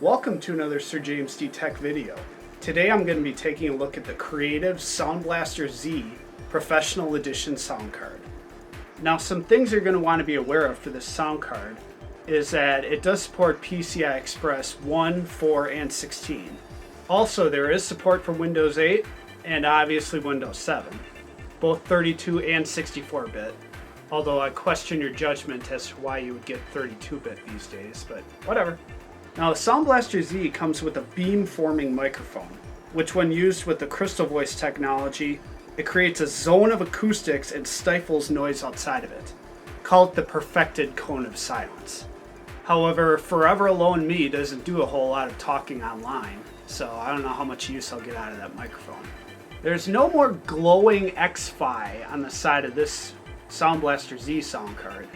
Welcome to another SirJamesDTech video. Today I'm going to be taking a look at the Creative Sound Blaster Z Professional Edition sound card. Now, some things you're going to want to be aware of for this sound card is that it does support PCI Express 1, 4, and 16. Also, there is support for Windows 8 and obviously Windows 7, both 32 and 64-bit, although I question your judgment as to why you would get 32-bit these days, but whatever. Now, the Sound Blaster Z comes with a beam-forming microphone, which when used with the Crystal Voice technology, it creates a zone of acoustics and stifles noise outside of it. Call it the perfected cone of silence. However, Forever Alone Me doesn't do a whole lot of talking online, so I don't know how much use I'll get out of that microphone. There's no more glowing X-Fi on the side of this Sound Blaster Z sound card,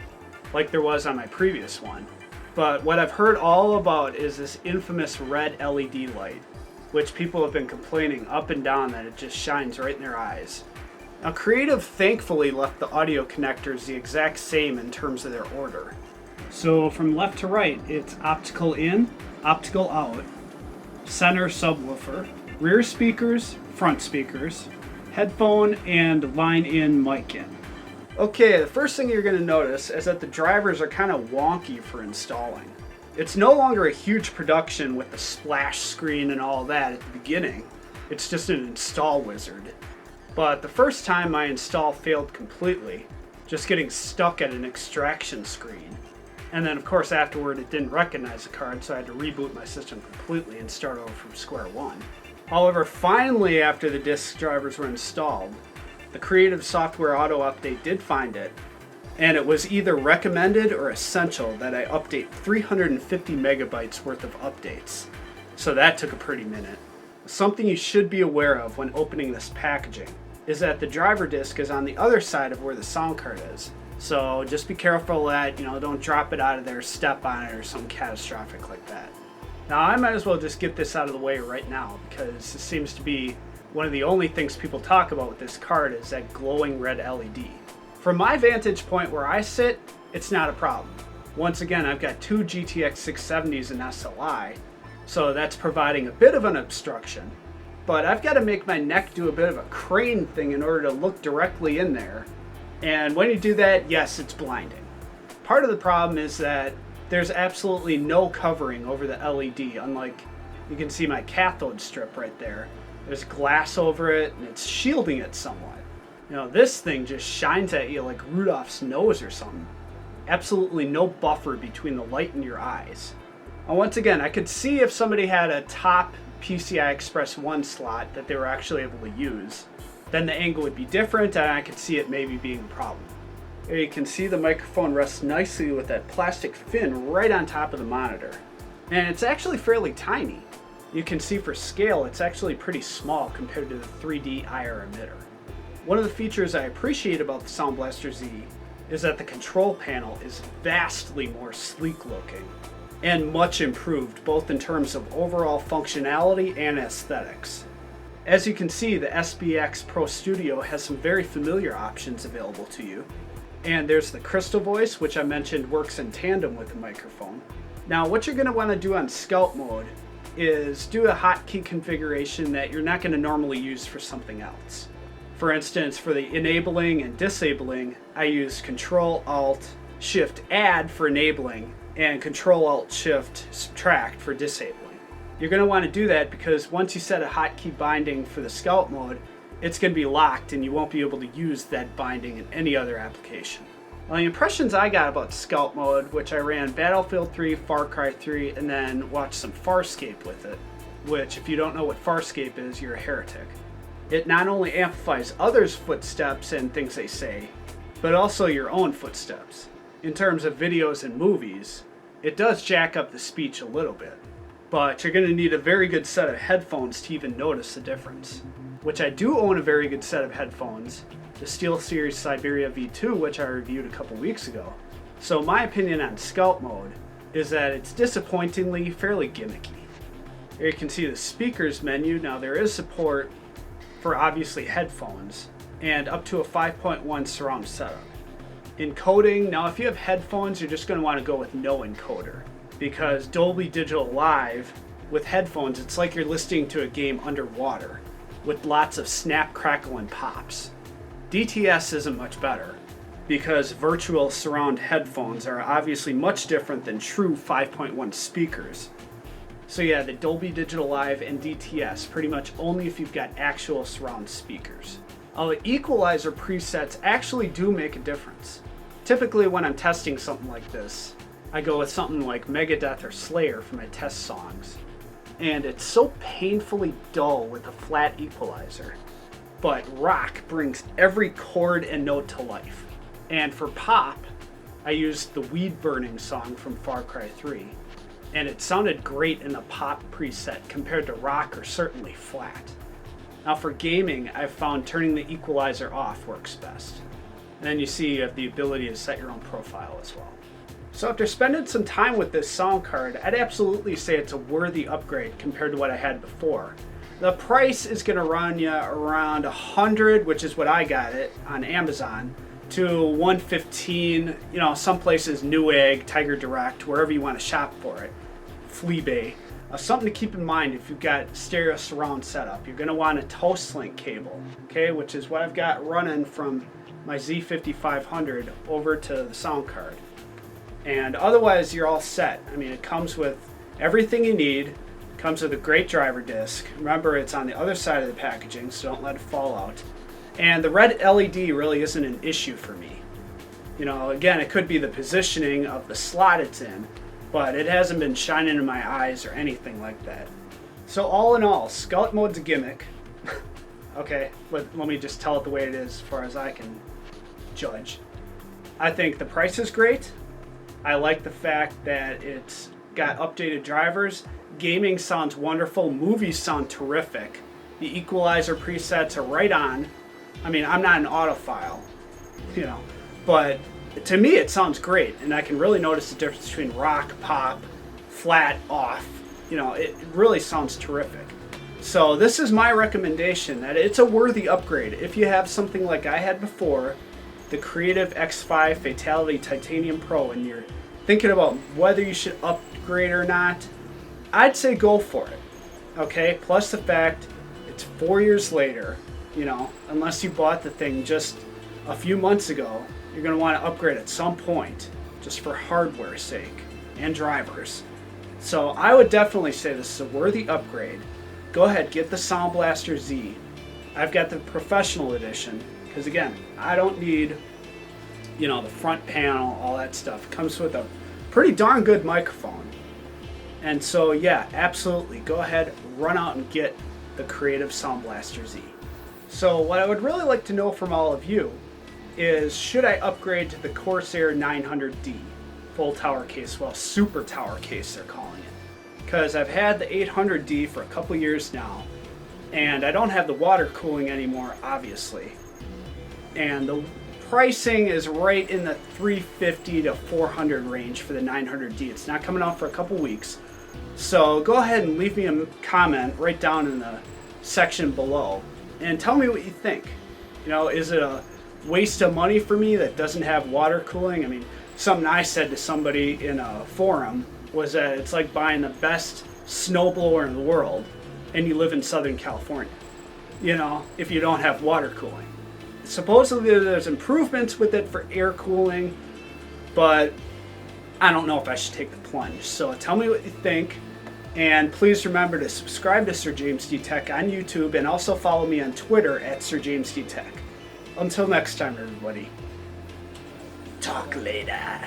like there was on my previous one. But what I've heard all about is this infamous red LED light, which people have been complaining up and down that it just shines right in their eyes. Now, Creative thankfully left the audio connectors the exact same in terms of their order. So from left to right, it's optical in, optical out, center subwoofer, rear speakers, front speakers, headphone, and line in, mic in. Okay, the first thing you're going to notice is that the drivers are kind of wonky for installing. It's no longer a huge production with the splash screen and all that at the beginning. It's just an install wizard. But the first time my install failed completely, just getting stuck at an extraction screen. And then of course afterward it didn't recognize the card, so I had to reboot my system completely and start over from square one. However, finally after the disk drivers were installed, the Creative Software Auto Update did find it, and it was either recommended or essential that I update 350 megabytes worth of updates. So that took a pretty minute. Something you should be aware of when opening this packaging is that the driver disk is on the other side of where the sound card is. So just be careful that, don't drop it out of there, step on it, or something catastrophic like that. Now, I might as well just get this out of the way right now because this seems to be one of the only things people talk about with this card is that glowing red LED. From my vantage point where I sit, it's not a problem. Once again, I've got two GTX 670s in SLI, so that's providing a bit of an obstruction. But I've got to make my neck do a bit of a crane thing in order to look directly in there. And when you do that, yes, it's blinding. Part of the problem is that there's absolutely no covering over the LED, unlike you can see my cathode strip right there. There's glass over it, and it's shielding it somewhat. This thing just shines at you like Rudolph's nose or something. Absolutely no buffer between the light and your eyes. And once again, I could see if somebody had a top PCI Express 1 slot that they were actually able to use, then the angle would be different, and I could see it maybe being a problem. Here you can see the microphone rests nicely with that plastic fin right on top of the monitor. And it's actually fairly tiny. You can see for scale, it's actually pretty small compared to the 3D IR emitter. One of the features I appreciate about the Sound Blaster Z is that the control panel is vastly more sleek looking and much improved both in terms of overall functionality and aesthetics. As you can see, the SBX Pro Studio has some very familiar options available to you. And there's the Crystal Voice, which I mentioned works in tandem with the microphone. Now, what you're going to want to do on Scout mode is do a hotkey configuration that you're not going to normally use for something else. For instance, for the enabling and disabling, I use Control-Alt-Shift-Add for enabling and Control-Alt-Shift-Subtract for disabling. You're going to want to do that because once you set a hotkey binding for the Scout mode, it's going to be locked and you won't be able to use that binding in any other application. Well, the impressions I got about Scout mode, which I ran Battlefield 3, Far Cry 3, and then watched some Farscape with it, which if you don't know what Farscape is, you're a heretic. It not only amplifies others' footsteps and things they say, but also your own footsteps. In terms of videos and movies, it does jack up the speech a little bit, but you're going to need a very good set of headphones to even notice the difference. Which I do own a very good set of headphones, the SteelSeries Siberia V2, which I reviewed a couple weeks ago. So my opinion on Scout mode is that it's disappointingly fairly gimmicky. Here you can see the speakers menu. Now there is support for obviously headphones and up to a 5.1 surround setup. Encoding, now if you have headphones, you're just going to want to go with no encoder. because Dolby Digital Live with headphones, it's like you're listening to a game underwater with lots of snap, crackle, and pops. DTS isn't much better because virtual surround headphones are obviously much different than true 5.1 speakers. So yeah, the Dolby Digital Live and DTS pretty much only if you've got actual surround speakers. The equalizer presets actually do make a difference. Typically when I'm testing something like this, I go with something like Megadeth or Slayer for my test songs. And it's so painfully dull with a flat equalizer. But rock brings every chord and note to life. And for pop, I used the Weed Burning song from Far Cry 3. And it sounded great in the pop preset compared to rock or certainly flat. Now for gaming, I've found turning the equalizer off works best. And then you see you have the ability to set your own profile as well. So after spending some time with this sound card, I'd absolutely say it's a worthy upgrade compared to what I had before. The price is going to run you around $100, which is what I got it on Amazon, to $115, you know, some places, Newegg, Tiger Direct, wherever you want to shop for it, Fleabay. Something to keep in mind if you've got stereo surround setup, you're going to want a Toast-Link cable, okay, which is what I've got running from my Z5500 over to the sound card. And otherwise you're all set. I mean, it comes with everything you need, comes with a great driver disc. Remember, it's on the other side of the packaging, so don't let it fall out. And the red LED really isn't an issue for me. You know, again, it could be the positioning of the slot it's in, but it hasn't been shining in my eyes or anything like that. So all in all, Scout Mode's a gimmick. Okay, let me just tell it the way it is as far as I can judge. I think the price is great. I like the fact that it's got updated drivers. Gaming sounds wonderful. Movies sound terrific. The equalizer presets are right on. I mean, I'm not an audiophile, you know, but to me it sounds great, and I can really notice the difference between rock, pop, flat, off. You know, it really sounds terrific. So this is my recommendation, that it's a worthy upgrade. If you have something like I had before, the Creative X5 Fatality Titanium Pro, and you're thinking about whether you should upgrade or not, I'd say go for it. Okay, plus the fact it's 4 years later, you know, unless you bought the thing just a few months ago, you're going to want to upgrade at some point, just for hardware's sake and drivers. So I would definitely say this is a worthy upgrade. Go ahead, get the Sound Blaster Z. I've got the Professional Edition, because again, I don't need, you know, the front panel, all that stuff. It comes with a pretty darn good microphone. And so yeah, absolutely, go ahead, run out and get the Creative Sound Blaster Z. So what I would really like to know from all of you is, should I upgrade to the Corsair 900D full tower case? Well, super tower case they're calling it, because I've had the 800D for a couple years now, and I don't have the water cooling anymore, obviously, and the pricing is right in the $350 to $400 range for the 900D. It's not coming out for a couple weeks, so go ahead and leave me a comment right down in the section below and tell me what you think. You know, is it a waste of money for me that doesn't have water cooling? I mean, something I said to somebody in a forum was that it's like buying the best snowblower in the world and you live in Southern California, you know, if you don't have water cooling. Supposedly there's improvements with it for air cooling, but I don't know if I should take the plunge. So tell me what you think, and please remember to subscribe to SirJamesDTech on YouTube, and also follow me on Twitter at SirJamesDTech. Until next time, everybody. Talk later.